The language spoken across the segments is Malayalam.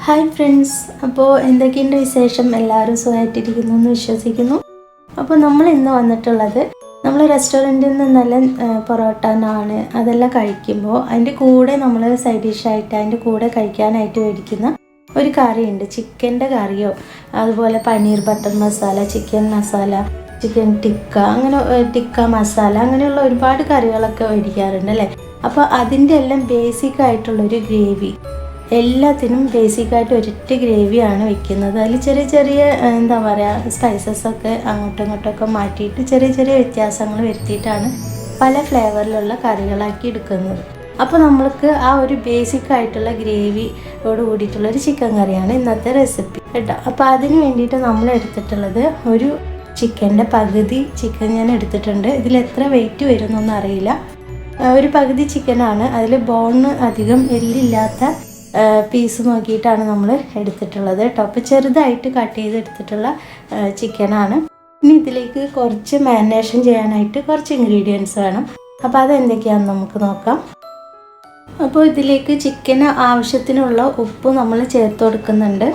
ഹായ് ഫ്രണ്ട്സ്, അപ്പോൾ എന്തൊക്കെയുണ്ട് വിശേഷം? എല്ലാവരും സുഖമായിട്ടിരിക്കുന്നു എന്ന് വിശ്വസിക്കുന്നു. അപ്പോൾ നമ്മൾ ഇന്ന് വന്നിട്ടുള്ളത് നമ്മൾ റെസ്റ്റോറൻറ്റിൽ നിന്നെല്ലാം പൊറോട്ട, നാണ് അതെല്ലാം കഴിക്കുമ്പോൾ അതിൻ്റെ കൂടെ നമ്മൾ സൈഡ് ഡിഷായിട്ട് അതിൻ്റെ കൂടെ കഴിക്കാനായിട്ട് മേടിക്കുന്ന ഒരു കറിയുണ്ട്. ചിക്കൻ്റെ കറിയോ അതുപോലെ paneer butter masala, chicken masala, chicken tikka, അങ്ങനെ ടിക്ക മസാല, അങ്ങനെയുള്ള ഒരുപാട് കറികളൊക്കെ മേടിക്കാറുണ്ട് അല്ലേ. അപ്പോൾ അതിൻ്റെ എല്ലാം ബേസിക് ആയിട്ടുള്ളൊരു ഗ്രേവി, എല്ലാത്തിനും ബേസിക്കായിട്ട് ഒരൊറ്റ ഗ്രേവിയാണ് വെക്കുന്നത്. അതിൽ ചെറിയ ചെറിയ എന്താ പറയുക സ്പൈസസൊക്കെ അങ്ങോട്ടും ഇങ്ങോട്ടൊക്കെ മാറ്റിയിട്ട് ചെറിയ ചെറിയ വ്യത്യാസങ്ങൾ വരുത്തിയിട്ടാണ് പല ഫ്ലേവറിലുള്ള കറികളാക്കി എടുക്കുന്നത്. അപ്പോൾ നമ്മൾക്ക് ആ ഒരു ബേസിക് ആയിട്ടുള്ള ഗ്രേവിയോട് കൂടിയിട്ടുള്ളൊരു ചിക്കൻ കറിയാണ് ഇന്നത്തെ റെസിപ്പി കേട്ടോ. അപ്പോൾ അതിന് വേണ്ടിയിട്ട് നമ്മൾ എടുത്തിട്ടുള്ളത് ഒരു ചിക്കൻ്റെ പകുതി ചിക്കൻ ഞാൻ എടുത്തിട്ടുണ്ട്. ഇതിൽ എത്ര വെയിറ്റ് വരുന്നൊന്നും അറിയില്ല. ഒരു പകുതി ചിക്കനാണ്. അതിൽ ബോണ് അധികം എല്ലില്ലാത്ത പീസ് നോക്കിയിട്ടാണ് നമ്മൾ എടുത്തിട്ടുള്ളത് കേട്ടോ. അപ്പോൾ ചെറുതായിട്ട് കട്ട് ചെയ്തെടുത്തിട്ടുള്ള ചിക്കനാണ്. ഇനി ഇതിലേക്ക് കുറച്ച് മാരിനേഷൻ ചെയ്യാനായിട്ട് കുറച്ച് ഇൻഗ്രീഡിയൻസ് വേണം. അപ്പോൾ അതെന്തൊക്കെയാണെന്ന് നമുക്ക് നോക്കാം. അപ്പോൾ ഇതിലേക്ക് ചിക്കന് ആവശ്യത്തിനുള്ള ഉപ്പ് നമ്മൾ ചേർത്ത് കൊടുക്കുന്നുണ്ട്.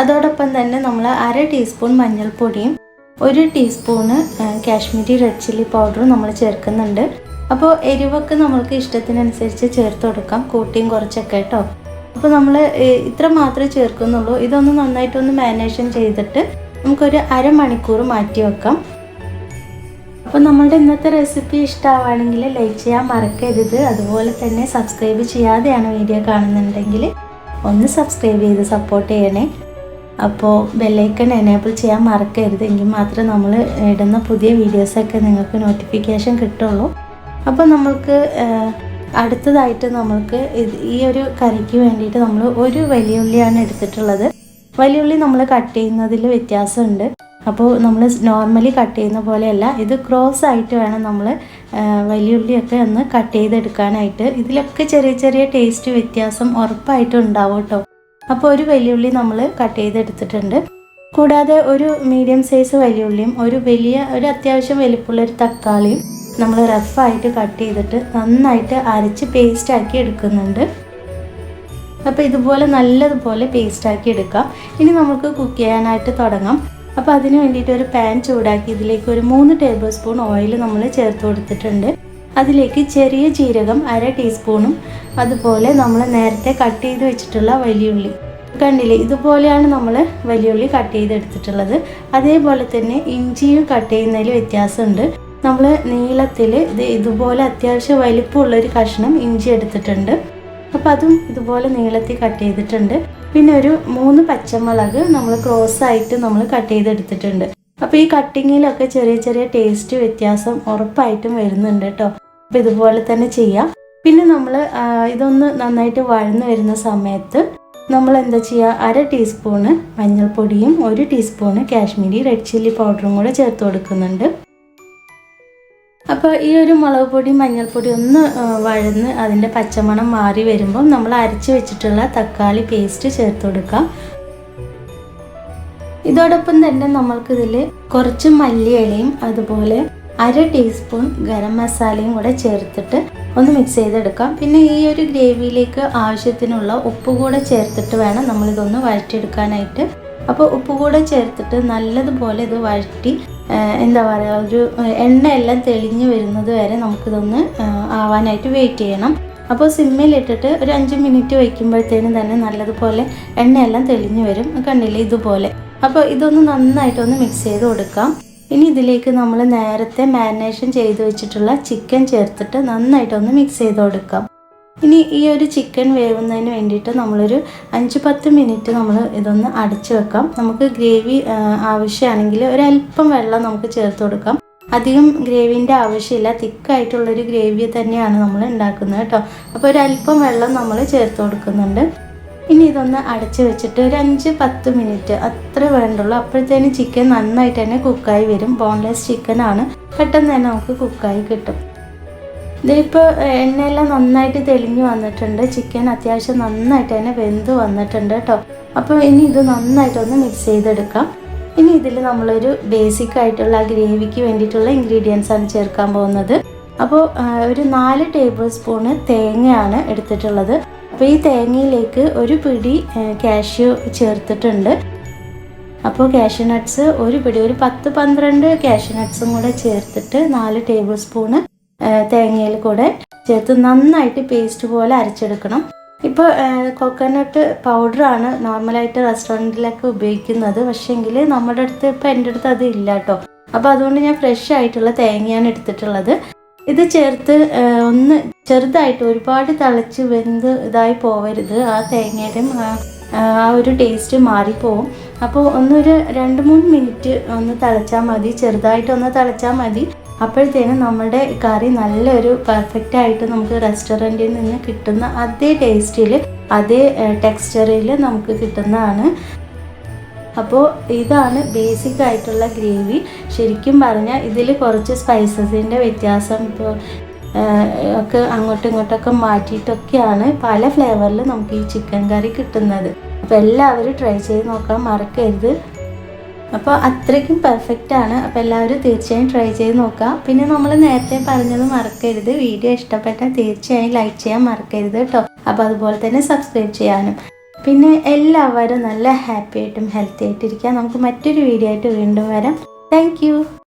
അതോടൊപ്പം തന്നെ നമ്മൾ 1/2 ടീസ്പൂൺ മഞ്ഞൾപ്പൊടിയും 1 ടീസ്പൂണ് കാശ്മീരി റെഡ് ചില്ലി പൗഡറും നമ്മൾ ചേർക്കുന്നുണ്ട്. അപ്പോൾ എരിവൊക്കെ നമ്മൾക്ക് ഇഷ്ടത്തിനനുസരിച്ച് ചേർത്ത് കൊടുക്കാം, കൂട്ടിയും കുറച്ചൊക്കെ കേട്ടോ. അപ്പോൾ നമ്മൾ ഇത്ര മാത്രമേ ചേർക്കുന്നുള്ളൂ. ഇതൊന്ന് നന്നായിട്ടൊന്ന് മാരിനേഷൻ ചെയ്തിട്ട് നമുക്കൊരു അരമണിക്കൂർ മാറ്റി വെക്കാം. അപ്പോൾ നമ്മളുടെ ഇന്നത്തെ റെസിപ്പി ഇഷ്ടമാവുകയാണെങ്കിൽ ലൈക്ക് ചെയ്യാൻ മറക്കരുത്. അതുപോലെ തന്നെ സബ്സ്ക്രൈബ് ചെയ്യാതെയാണ് വീഡിയോ കാണുന്നുണ്ടെങ്കിൽ ഒന്ന് സബ്സ്ക്രൈബ് ചെയ്ത് സപ്പോർട്ട് ചെയ്യണേ. അപ്പോൾ ബെല്ലൈക്കൺ എനേബിൾ ചെയ്യാൻ മറക്കരുത്. എങ്കിൽ മാത്രമേ നമ്മൾ ഇടുന്ന പുതിയ വീഡിയോസൊക്കെ നിങ്ങൾക്ക് നോട്ടിഫിക്കേഷൻ കിട്ടുള്ളൂ. അപ്പോൾ നമ്മൾക്ക് അടുത്തതായിട്ട് നമ്മൾക്ക് ഈ ഒരു കറിക്ക് വേണ്ടിയിട്ട് നമ്മൾ ഒരു വലിയ ഉള്ളിയാണ് എടുത്തിട്ടുള്ളത്. വലിയ ഉള്ളി നമ്മൾ കട്ട് ചെയ്യുന്നതിൽ വ്യത്യാസമുണ്ട്. അപ്പോൾ നമ്മൾ നോർമലി കട്ട് ചെയ്യുന്ന പോലെയല്ല, ഇത് ക്രോസ് ആയിട്ട് വേണം നമ്മൾ വലിയ ഉള്ളിയൊക്കെ ഒന്ന് കട്ട് ചെയ്തെടുക്കാനായിട്ട്. ഇതിലൊക്കെ ചെറിയ ചെറിയ ടേസ്റ്റ് വ്യത്യാസം ഉറപ്പായിട്ടും ഉണ്ടാവും കേട്ടോ. അപ്പോൾ ഒരു വലിയ ഉള്ളി നമ്മൾ കട്ട് ചെയ്തെടുത്തിട്ടുണ്ട്. കൂടാതെ ഒരു മീഡിയം സൈസ് വലിയ ഉള്ളിയും ഒരു അത്യാവശ്യം വലിപ്പമുള്ളൊരു തക്കാളിയും നമ്മൾ റഫായിട്ട് കട്ട് ചെയ്തിട്ട് നന്നായിട്ട് അരച്ച് പേസ്റ്റാക്കി എടുക്കുന്നുണ്ട്. അപ്പോൾ ഇതുപോലെ നല്ലതുപോലെ പേസ്റ്റാക്കി എടുക്കാം. ഇനി നമുക്ക് കുക്ക് ചെയ്യാനായിട്ട് തുടങ്ങാം. അപ്പോൾ അതിന് വേണ്ടിയിട്ട് ഒരു പാൻ ചൂടാക്കി ഇതിലേക്ക് ഒരു 3 ടേബിൾ സ്പൂൺ ഓയിൽ നമ്മൾ ചേർത്ത് കൊടുത്തിട്ടുണ്ട്. അതിലേക്ക് ചെറിയ ജീരകം 1/2 ടീസ്പൂണും അതുപോലെ നമ്മൾ നേരത്തെ കട്ട് ചെയ്ത് വെച്ചിട്ടുള്ള വലിയുള്ളി കണ്ടില്ലേ, ഇതുപോലെയാണ് നമ്മൾ വലിയുള്ളി കട്ട് ചെയ്തെടുത്തിട്ടുള്ളത്. അതേപോലെ തന്നെ ഇഞ്ചിയും കട്ട് ചെയ്യുന്നതിൽ വ്യത്യാസമുണ്ട്. നമ്മൾ നീളത്തിൽ ഇതുപോലെ അത്യാവശ്യം വലിപ്പമുള്ളൊരു കഷ്ണം ഇഞ്ചി എടുത്തിട്ടുണ്ട്. അപ്പോൾ അതും ഇതുപോലെ നീളത്തിൽ കട്ട് ചെയ്തിട്ടുണ്ട്. പിന്നെ ഒരു 3 പച്ചമുളക് നമ്മൾ ക്രോസായിട്ട് നമ്മൾ കട്ട് ചെയ്തെടുത്തിട്ടുണ്ട്. അപ്പോൾ ഈ കട്ടിങ്ങിലൊക്കെ ചെറിയ ചെറിയ ടേസ്റ്റ് വ്യത്യാസം ഉറപ്പായിട്ടും വരുന്നുണ്ട് കേട്ടോ. അപ്പോൾ ഇതുപോലെ തന്നെ ചെയ്യാം. പിന്നെ നമ്മൾ ഇതൊന്ന് നന്നായിട്ട് വഴന്ന് വരുന്ന സമയത്ത് നമ്മൾ എന്താ ചെയ്യുക, 1/2 ടീസ്പൂണ് മഞ്ഞൾപ്പൊടിയും 1 ടീസ്പൂണ് കാശ്മീരി റെഡ് ചില്ലി പൗഡറും കൂടെ ചേർത്ത് കൊടുക്കുന്നുണ്ട്. അപ്പോൾ ഈ ഒരു മുളക് പൊടി മഞ്ഞൾപ്പൊടി ഒന്ന് വഴന്ന് അതിൻ്റെ പച്ചമണം മാറി വരുമ്പോൾ നമ്മൾ അരച്ച് വെച്ചിട്ടുള്ള തക്കാളി പേസ്റ്റ് ചേർത്ത് കൊടുക്കാം. ഇതോടൊപ്പം തന്നെ നമ്മൾക്കിതിൽ കുറച്ച് മല്ലിയിലയും അതുപോലെ 1/2 ടീസ്പൂൺ ഗരം മസാലയും കൂടെ ചേർത്തിട്ട് ഒന്ന് മിക്സ് ചെയ്തെടുക്കാം. പിന്നെ ഈ ഒരു ഗ്രേവിയിലേക്ക് ആവശ്യത്തിനുള്ള ഉപ്പ് കൂടെ ചേർത്തിട്ട് വേണം നമ്മളിതൊന്ന് വഴറ്റിയെടുക്കാനായിട്ട്. അപ്പോൾ ഉപ്പ് കൂടെ ചേർത്തിട്ട് നല്ലതുപോലെ ഇത് വഴറ്റി എന്താ പറയുക, ഒരു എണ്ണയെല്ലാം തെളിഞ്ഞ് വരുന്നത് വരെ നമുക്കിതൊന്ന് ആവാനായിട്ട് വെയിറ്റ് ചെയ്യണം. അപ്പോൾ സിമ്മിലിട്ടിട്ട് ഒരു 5 മിനിറ്റ് വയ്ക്കുമ്പോഴത്തേനും തന്നെ നല്ലതുപോലെ എണ്ണയെല്ലാം തെളിഞ്ഞ് വരും. കണ്ടില്ലേ ഇതുപോലെ. അപ്പോൾ ഇതൊന്ന് നന്നായിട്ടൊന്ന് മിക്സ് ചെയ്ത് കൊടുക്കാം. ഇനി ഇതിലേക്ക് നമ്മൾ നേരത്തെ മാരിനേഷൻ ചെയ്ത് വെച്ചിട്ടുള്ള ചിക്കൻ ചേർത്തിട്ട് നന്നായിട്ടൊന്ന് മിക്സ് ചെയ്ത് കൊടുക്കാം. ഇനി ഈ ഒരു ചിക്കൻ വേവുന്നതിന് വേണ്ടിയിട്ട് നമ്മളൊരു 5-10 മിനിറ്റ് നമ്മൾ ഇതൊന്ന് അടച്ചു വെക്കാം. നമുക്ക് ഗ്രേവി ആവശ്യമാണെങ്കിൽ ഒരല്പം വെള്ളം നമുക്ക് ചേർത്ത് കൊടുക്കാം. അധികം ഗ്രേവിൻ്റെ ആവശ്യമില്ല, തിക്കായിട്ടുള്ളൊരു ഗ്രേവി തന്നെയാണ് നമ്മൾ ഉണ്ടാക്കുന്നത് കേട്ടോ. അപ്പോൾ ഒരല്പം വെള്ളം നമ്മൾ ചേർത്ത് കൊടുക്കുന്നുണ്ട്. ഇനി ഇതൊന്ന് അടച്ച് വെച്ചിട്ട് ഒരു 5-10 മിനിറ്റ് അത്ര വേണ്ടുള്ളൂ. അപ്പോഴത്തേനും ചിക്കൻ നന്നായിട്ട് തന്നെ കുക്കായി വരും. ബോൺലെസ് ചിക്കനാണ്, പെട്ടെന്ന് തന്നെ നമുക്ക് കുക്കായി കിട്ടും. ഇതിപ്പോൾ എണ്ണയെല്ലാം നന്നായിട്ട് തെളിഞ്ഞ് വന്നിട്ടുണ്ട്. ചിക്കൻ അത്യാവശ്യം നന്നായിട്ട് തന്നെ വെന്ത് വന്നിട്ടുണ്ട് കേട്ടോ. അപ്പോൾ ഇനി ഇത് നന്നായിട്ടൊന്ന് മിക്സ് ചെയ്തെടുക്കാം. ഇനി ഇതിൽ നമ്മളൊരു ബേസിക് ആയിട്ടുള്ള ഗ്രേവിക്ക് വേണ്ടിയിട്ടുള്ള ഇൻഗ്രീഡിയൻസാണ് ചേർക്കാൻ പോകുന്നത്. അപ്പോൾ ഒരു 4 ടേബിൾ സ്പൂണ് തേങ്ങയാണ് എടുത്തിട്ടുള്ളത്. അപ്പോൾ ഈ തേങ്ങയിലേക്ക് ഒരു പിടി കാഷ്യൂ ചേർത്തിട്ടുണ്ട്. അപ്പോൾ കാഷ്യൂ നട്ട്സ് ഒരു പിടി, ഒരു 10-12 കാഷ്യൂ നട്ട്സും കൂടെ ചേർത്തിട്ട് 4 ടേബിൾ സ്പൂണ് തേങ്ങയിൽ കൂടെ ചേർത്ത് നന്നായിട്ട് പേസ്റ്റ് പോലെ അരച്ചെടുക്കണം. ഇപ്പോൾ കോക്കനട്ട് പൗഡറാണ് നോർമലായിട്ട് റെസ്റ്റോറൻറ്റിലൊക്കെ ഉപയോഗിക്കുന്നത്. പക്ഷേങ്കിൽ നമ്മുടെ അടുത്ത് ഇപ്പോൾ എൻ്റെ അടുത്ത് അത് ഇല്ല കേട്ടോ. അപ്പോൾ അതുകൊണ്ട് ഞാൻ ഫ്രഷ് ആയിട്ടുള്ള തേങ്ങയാണ് എടുത്തിട്ടുള്ളത്. ഇത് ചേർത്ത് ഒന്ന് ചെറുതായിട്ട്, ഒരുപാട് തിളച്ച് വെന്ത് ഇതായി പോവരുത്. ആ തേങ്ങയുടെയും ആ ഒരു ടേസ്റ്റ് മാറിപ്പോവും. അപ്പോൾ ഒന്നൊരു 2-3 മിനിറ്റ് ഒന്ന് തിളച്ചാൽ മതി, ചെറുതായിട്ടൊന്ന് തിളച്ചാൽ മതി. അപ്പോഴത്തേനും നമ്മുടെ കറി നല്ലൊരു പെർഫെക്റ്റ് ആയിട്ട് നമുക്ക് റെസ്റ്റോറൻറ്റിൽ നിന്ന് കിട്ടുന്ന അതേ ടേസ്റ്റിൽ, അതേ ടെക്സ്ചറിൽ നമുക്ക് കിട്ടുന്നതാണ്. അപ്പോൾ ഇതാണ് ബേസിക് ആയിട്ടുള്ള ഗ്രേവി. ശരിക്കും പറഞ്ഞാൽ ഇതിൽ കുറച്ച് സ്പൈസസിൻ്റെ വ്യത്യാസം ഇപ്പോൾ ഒക്കെ അങ്ങോട്ടും ഇങ്ങോട്ടൊക്കെ മാറ്റിയിട്ടൊക്കെയാണ് പല ഫ്ലേവറിൽ നമുക്ക് ഈ ചിക്കൻ കറി കിട്ടുന്നത്. അപ്പോൾ എല്ലാവരും ട്രൈ ചെയ്ത് നോക്കാൻ മറക്കരുത്. അപ്പോൾ അത്രയ്ക്കും പെർഫെക്റ്റ് ആണ്. അപ്പോൾ എല്ലാവരും തീർച്ചയായും ട്രൈ ചെയ്ത് നോക്കുക. പിന്നെ നമ്മൾ നേരത്തെ പറഞ്ഞത് മറക്കരുത്, വീഡിയോ ഇഷ്ടപ്പെട്ടാൽ തീർച്ചയായും ലൈക്ക് ചെയ്യാൻ മറക്കരുത് കേട്ടോ. അപ്പോൾ അതുപോലെ തന്നെ സബ്സ്ക്രൈബ് ചെയ്യാനും. പിന്നെ എല്ലാവരും നല്ല ഹാപ്പി ആയിട്ടും ഹെൽത്തി ആയിട്ടിരിക്കുക. നമുക്ക് മറ്റൊരു വീഡിയോ ആയിട്ട് വീണ്ടും വരാം. താങ്ക്